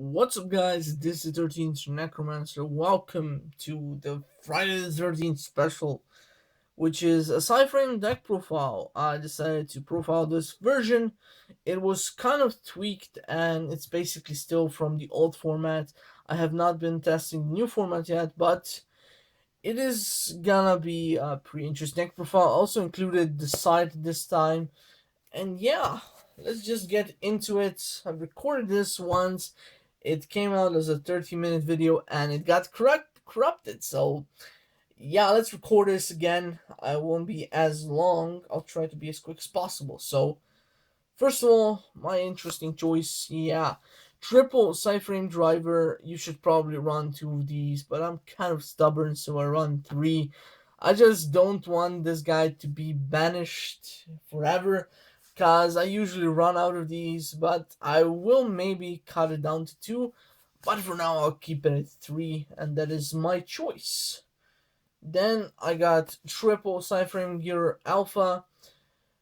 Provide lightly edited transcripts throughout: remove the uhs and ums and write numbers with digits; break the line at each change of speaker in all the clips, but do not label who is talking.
What's up, guys? This is 13th Necromancer. Welcome to the Friday the 13th special, which is a PSY-Frame deck profile. I decided to profile this version. It was kind of tweaked and it's basically still from the old format. I have not been testing the new format yet, but it is gonna be a pretty interesting deck profile. Also included the site this time. And yeah, let's just get into it. I've recorded this once. It came out as a 30-minute video and it got corrupted. So yeah, let's record this again. I won't be as long. I'll try to be as quick as possible. So first of all, my interesting choice, yeah, triple PSY-Frame Driver. You should probably run 2 of these, but I'm kind of stubborn, so I run 3. I just don't want this guy to be banished forever, because I usually run out of these, but I will maybe cut it down to 2. But for now, I'll keep it at 3, and that is my choice. Then I got triple PSY-Frame Gear Alpha.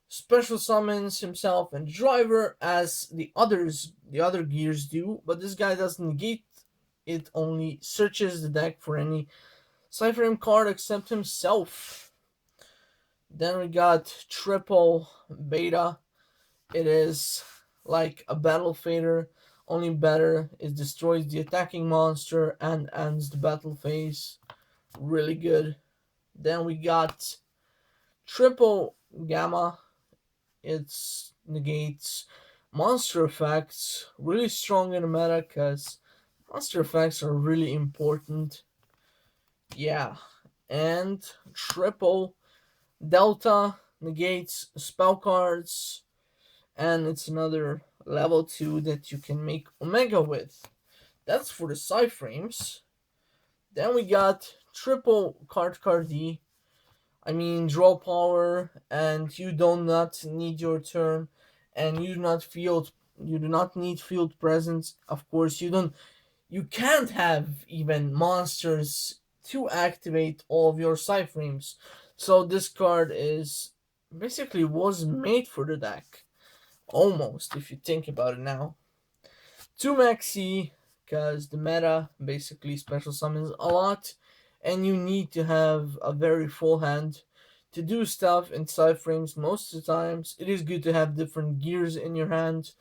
Special summons himself and driver as the other gears do, but this guy doesn't negate it, only searches the deck for any PSY-Frame card except himself. Then we got triple Beta. It is like a battle fader, only better. It destroys the attacking monster and ends the battle phase. Really good. Then we got triple Gamma. It negates monster effects, really strong in the meta because monster effects are really important. Yeah, and triple Delta negates spell cards, and it's another level 2 that you can make Omega with. That's for the PSY-Frames. Then we got triple Cardcar D. I mean, draw power, and you do not need your turn, and you do not need field presence. Of course, you can't have even monsters to activate all of your PSY-Frames. So this card is basically was made for the deck, almost, if you think about it now. 2 Maxx C, because the meta basically special summons a lot, and you need to have a very full hand to do stuff in PSY-Frames. Most of the times, it is good to have different gears in your hand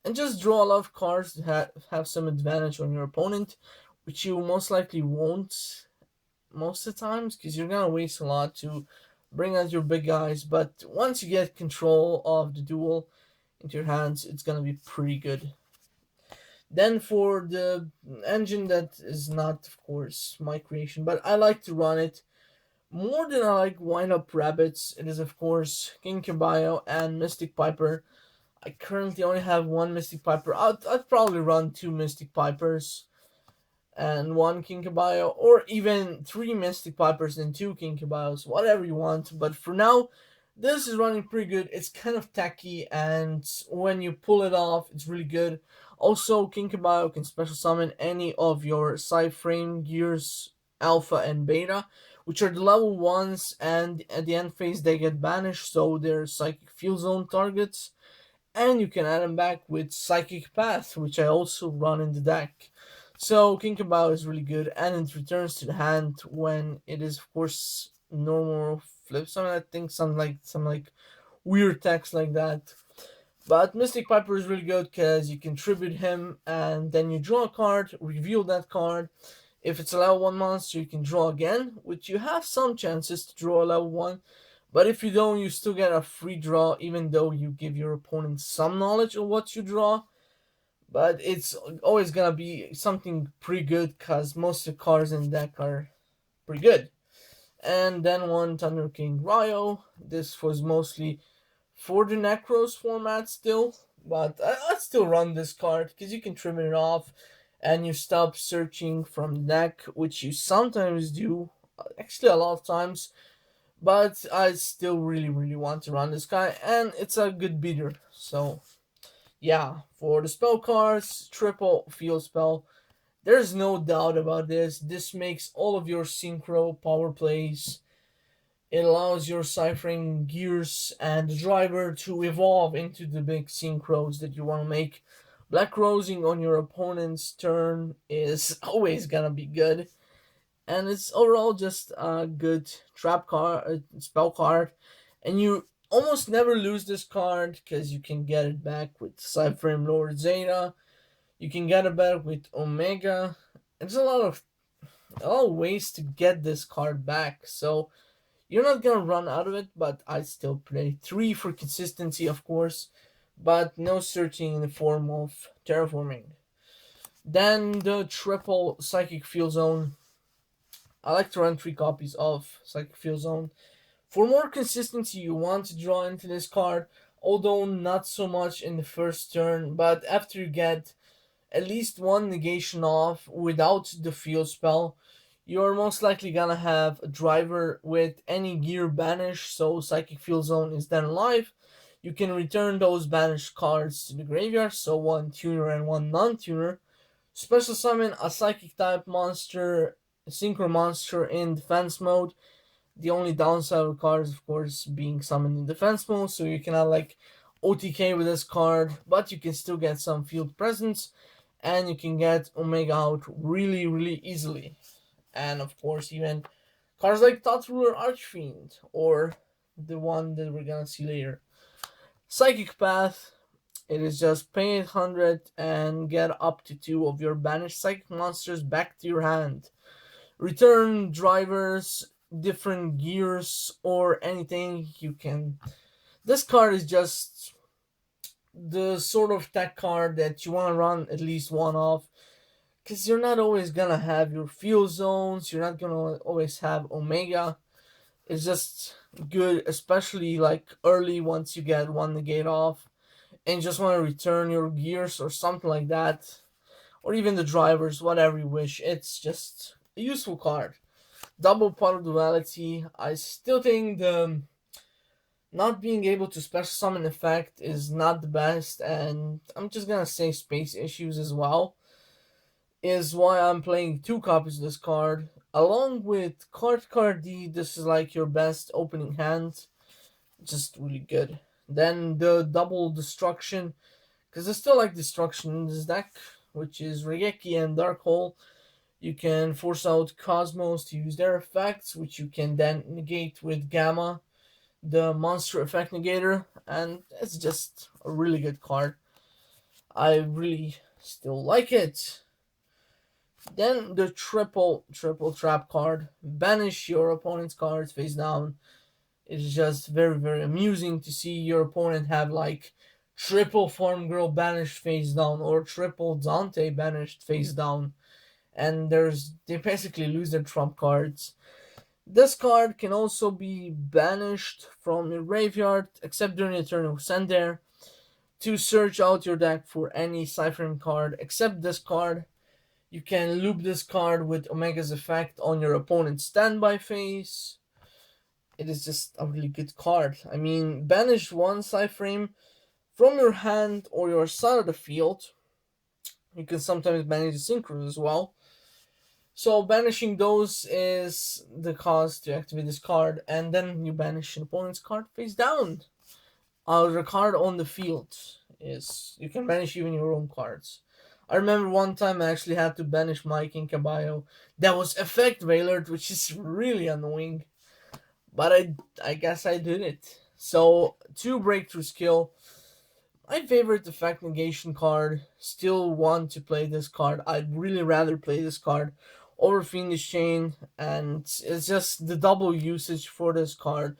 and just draw a lot of cards to have some advantage on your opponent, which you most likely won't most of the times because you're gonna waste a lot to bring out your big guys. But once you get control of the duel into your hands, it's gonna be pretty good. Then for the engine, that is not, of course, my creation, but I like to run it more than I like wind up rabbits. It is, of course, Kinka-Byo and Mystic Piper. I currently only have 1 Mystic Piper. I'd probably run 2 Mystic Pipers and 1 Kinka-Byo, or even 3 Mystic Pipers and 2 Kinka-Byos, whatever you want. But for now, this is running pretty good. It's kind of tacky, and when you pull it off, it's really good. Also, Kinka-Byo can special summon any of your PSY-Frame gears, Alpha and Beta, which are the level 1s, and at the end phase they get banished, so they're Psychic Field Zone targets. And you can add them back with Psychic Path, which I also run in the deck. So Kinka-Byo is really good, and it returns to the hand when it is, of course, normal flip summon. I think some like weird text like that. But Mystic Piper is really good because you can tribute him, and then you draw a card, reveal that card. If it's a level 1 monster, you can draw again, which you have some chances to draw a level 1. But if you don't, you still get a free draw, even though you give your opponent some knowledge of what you draw. But it's always gonna be something pretty good, because most of the cards in the deck are pretty good. And then 1 Thunder King Rai-Oh. This was mostly for the Necros format still, but I'd still run this card because you can trim it off and you stop searching from the deck, which you sometimes do, actually a lot of times. But I still really want to run this guy, and it's a good beater. So yeah, for the spell cards, triple field spell. There's no doubt about this. This makes all of your synchro power plays. It allows your PSY-Frame gears and the driver to evolve into the big synchros that you want to make. Black Rosing on your opponent's turn is always gonna be good, and it's overall just a good trap card, spell card, and you almost never lose this card because you can get it back with PSY-Framelord Zeta. You can get it back with Omega. There's a lot of ways to get this card back, so you're not gonna run out of it. But I still play 3 for consistency, of course, but no searching in the form of terraforming. Then the triple Psychic Field Zone. I like to run 3 copies of Psychic Field Zone. For more consistency, you want to draw into this card, although not so much in the first turn, but after you get at least one negation off without the field spell, you're most likely gonna have a driver with any gear banished, so Psychic Field Zone is then alive. You can return those banished cards to the graveyard, so one tuner and one non-tuner. Special summon a Psychic type monster, a Synchro monster in defense mode. The only downside of the card is, of course, being summoned in defense mode, so you cannot like OTK with this card, but you can still get some field presence, and you can get Omega out really, really easily. And of course, even cards like Lightsworn Archfiend, or the one that we're gonna see later. Psychic Path, it is just pay 800 and get up to 2 of your banished psychic monsters back to your hand. Return drivers, different gears, or anything you can. This card is just the sort of tech card that you want to run at least one of, because you're not always gonna have your field zones, you're not gonna always have Omega. It's just good, especially like early once you get one negate off and just want to return your gears or something like that, or even the drivers, whatever you wish. It's just a useful card. Double Pot of Duality. I still think the not being able to special summon effect is not the best, and I'm just gonna say space issues as well, is why I'm playing 2 copies of this card. Along with Cardcar D, this is like your best opening hand. Just really good. Then the double destruction, because I still like destruction in this deck, which is Raigeki and Dark Hole. You can force out Cosmos to use their effects, which you can then negate with Gamma, the monster effect negator, and it's just a really good card. I really still like it. Then the triple trap card. Banish your opponent's cards face down. It's just very, very amusing to see your opponent have like triple Farm Girl banished face down or triple Dante banished face down. And they basically lose their trump cards. This card can also be banished from your graveyard, except during the turn of send there, to search out your deck for any PSY-Frame card except this card. You can loop this card with Omega's effect on your opponent's standby phase. It is just a really good card. I mean, banish one PSY-Frame from your hand or your side of the field. You can sometimes banish the Synchro as well. So banishing those is the cost to activate this card, and then you banish an opponent's card face down. The card on the field is you can banish even your own cards. I remember one time I actually had to banish my Kinka-Byo. That was Effect Veiled, which is really annoying. But I guess I did it. So 2 breakthrough skill. My favorite effect negation card. Still want to play this card. I'd really rather play this card over Fiendish Chain, and it's just the double usage for this card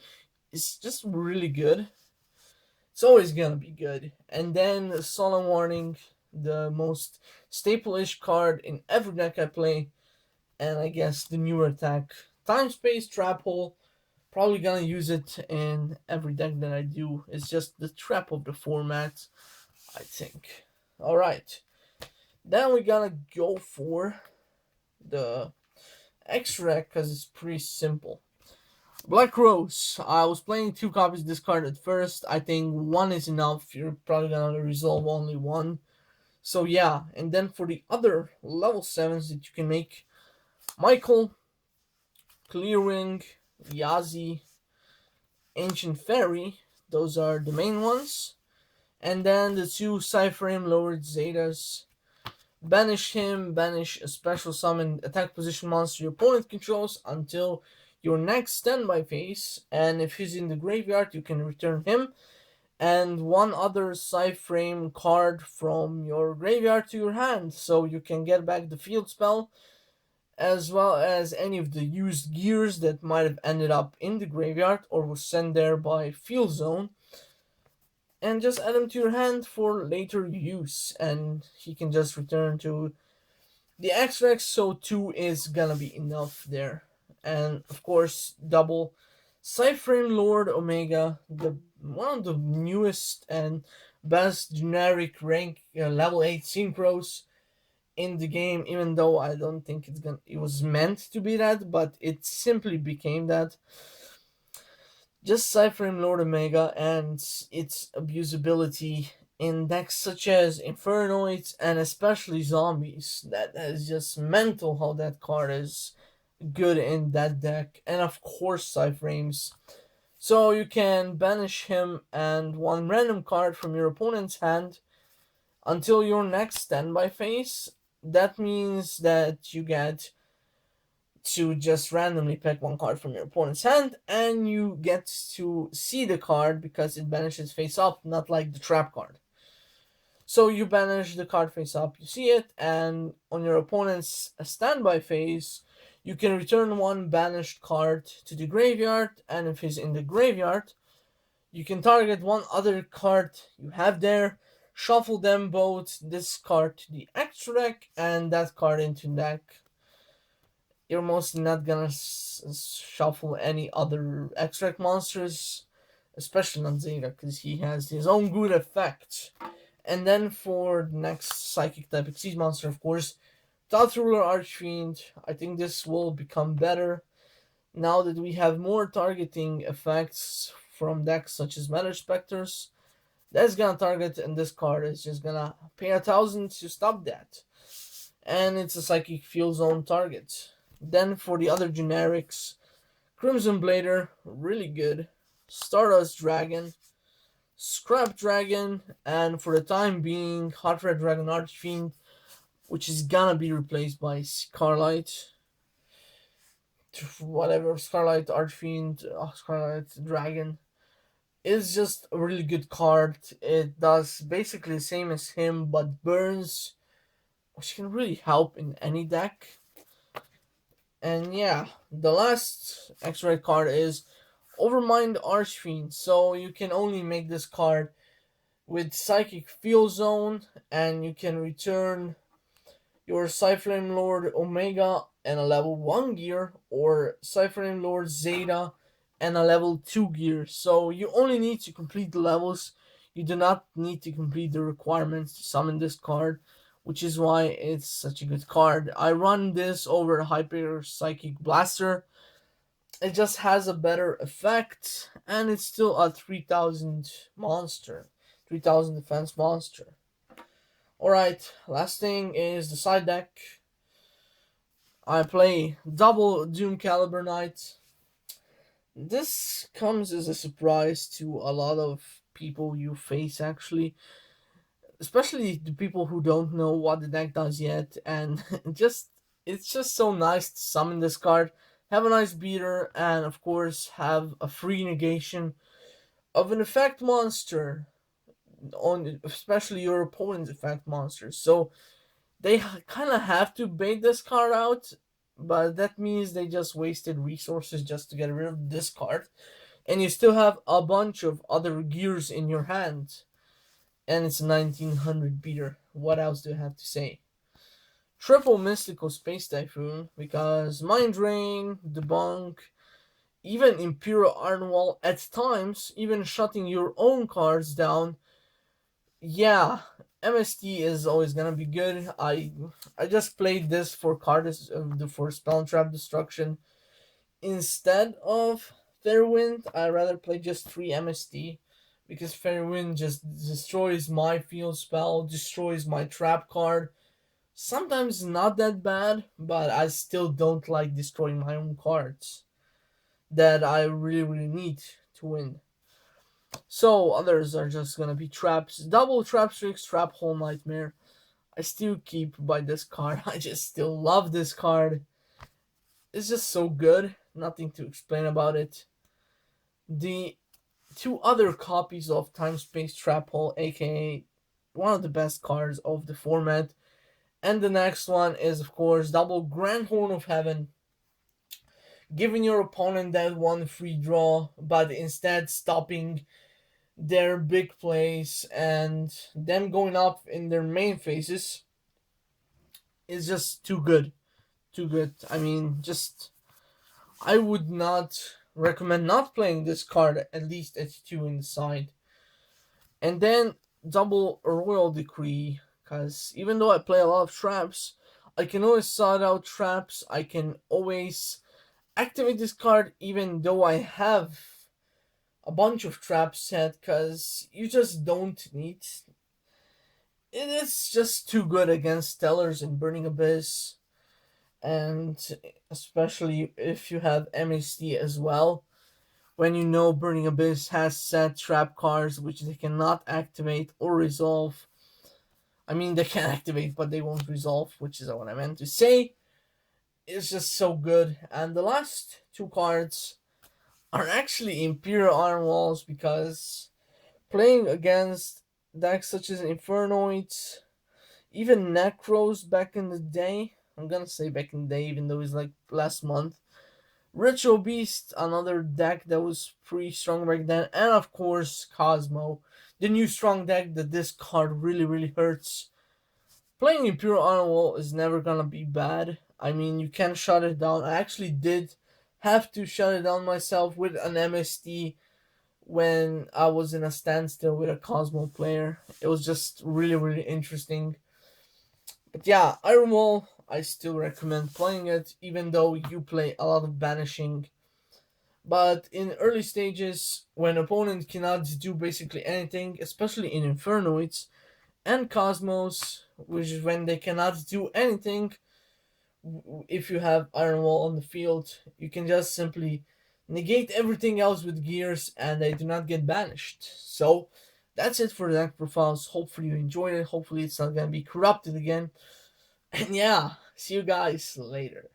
is just really good. It's always gonna be good. And then Solemn Warning, the most staple-ish card in every deck I play, and I guess the newer attack. Time Space Trap Hole, probably gonna use it in every deck that I do. It's just the trap of the format, I think. Alright, then we're gonna go for the extra deck because it's pretty simple. Black Rose. I was playing 2 copies of this card at first. I think 1 is enough. You're probably gonna resolve only 1. So yeah, and then for the other level 7s that you can make, Michael, Clearwing, Yazi, Ancient Fairy, those are the main ones. And then the two PSY-Framelord Zetas. Banish him, banish a special summon attack position monster your opponent controls until your next standby phase, and if he's in the graveyard, you can return him and one other PSY-Frame card from your graveyard to your hand, so you can get back the field spell, as well as any of the used gears that might have ended up in the graveyard or was sent there by Field Zone, and just add them to your hand for later use, and he can just return to the extracts, so 2 is gonna be enough there. And of course, double PSY-Framelord Omega, the one of the newest and best generic rank level 8 synchros in the game, even though I don't think it was meant to be that, but it simply became that. Just PSY-Framelord Omega and its abusability in decks such as Infernoids and especially Zombies. That is just mental how that card is good in that deck. And of course PSY-Frames. So you can banish him and one random card from your opponent's hand until your next standby phase. That means that you get to just randomly pick one card from your opponent's hand, and you get to see the card because it banishes face up, not like the trap card. So you banish the card face up, you see it, and on your opponent's standby phase, you can return one banished card to the graveyard, and if he's in the graveyard, you can target one other card you have there, shuffle them both, this card to the extra deck, and that card into deck. You're mostly not gonna shuffle any other extract monsters, especially not Zeta, because he has his own good effect. And then for the next Psychic type Exceed monster, of course, Hot Red Dragon Archfiend. I think this will become better now that we have more targeting effects from decks such as Matter Specters. That's gonna target, and this card is just gonna pay 1,000 to stop that. And it's a Psychic Field Zone target. Then for the other generics, Crimson Blader, really good. Stardust Dragon, Scrap Dragon, and for the time being, Hot Red Dragon Archfiend, which is gonna be replaced by Scarlet. Whatever, Scarlet Archfiend, Scarlet Dragon is just a really good card. It does basically the same as him, but burns, which can really help in any deck. And yeah, the last X-ray card is Overmind Archfiend. So you can only make this card with Psychic Field Zone, and you can return your PSY-Framelord Omega and a level 1 gear, or PSY-Framelord Zeta and a level 2 gear. So you only need to complete the levels. You do not need to complete the requirements to summon this card, which is why it's such a good card. I run this over Hyper Psychic Blaster. It just has a better effect, and it's still a 3,000 monster, 3,000 defense monster. Alright, last thing is the side deck. I play double Doom Caliber Knight. This comes as a surprise to a lot of people you face, actually, especially the people who don't know what the deck does yet, and it's just so nice to summon this card, have a nice beater, and of course have a free negation of an effect monster on especially your opponent's effect monsters. So they kind of have to bait this card out, but that means they just wasted resources just to get rid of this card, and you still have a bunch of other gears in your hand, and it's a 1900 beater. What else do I have to say? Triple Mystical Space Typhoon, because Mind Drain, Debunk, even Imperial Iron Wall, at times even shutting your own cards down. Yeah, MST is always gonna be good. I just played this for for Spell Trap Destruction instead of Fairwind. I rather play just 3 MST, because Fairwind just destroys my field spell, destroys my trap card. Sometimes not that bad, but I still don't like destroying my own cards that I really need to win. So others are just gonna be traps, double trap tricks, trap hole nightmare. I still keep by this card. I just still love this card. It's just so good. Nothing to explain about it. The two other copies of Time Space Trap Hole, aka one of the best cards of the format. And the next one is, of course, double Grand Horn of Heaven, giving your opponent that one free draw, but instead stopping their big plays and them going up in their main phases is just too good. Too good. I mean, just I would not recommend not playing this card at least at 2 in the side. And then double Royal Decree, because even though I play a lot of traps, I can always side out traps. I can always activate this card even though I have a bunch of traps set, because you just don't need. It is just too good against Stellars and Burning Abyss, and especially if you have MST as well. When you know Burning Abyss has set trap cards which they cannot activate or resolve. I mean, they can activate, but they won't resolve, which is what I meant to say. It's just so good. And the last two cards are actually Imperial Iron Walls, because playing against decks such as Infernoids, even Necros back in the day, I'm gonna say back in the day, even though it's like last month, Ritual Beast, another deck that was pretty strong back then, and of course Cosmo, the new strong deck that this card really hurts. Playing Imperial Iron Wall is never gonna be bad. I mean, you can shut it down. I actually did have to shut it down myself with an MST when I was in a standstill with a Cosmo player. It was just really interesting. But yeah, Iron Wall, I still recommend playing it, even though you play a lot of banishing. But in early stages, when opponent cannot do basically anything, especially in Infernoids and Cosmos, which is when they cannot do anything, if you have Iron Wall on the field, you can just simply negate everything else with gears and they do not get banished. So that's it for the deck profiles. Hopefully you enjoyed it. Hopefully it's not gonna be corrupted again. And yeah, see you guys later.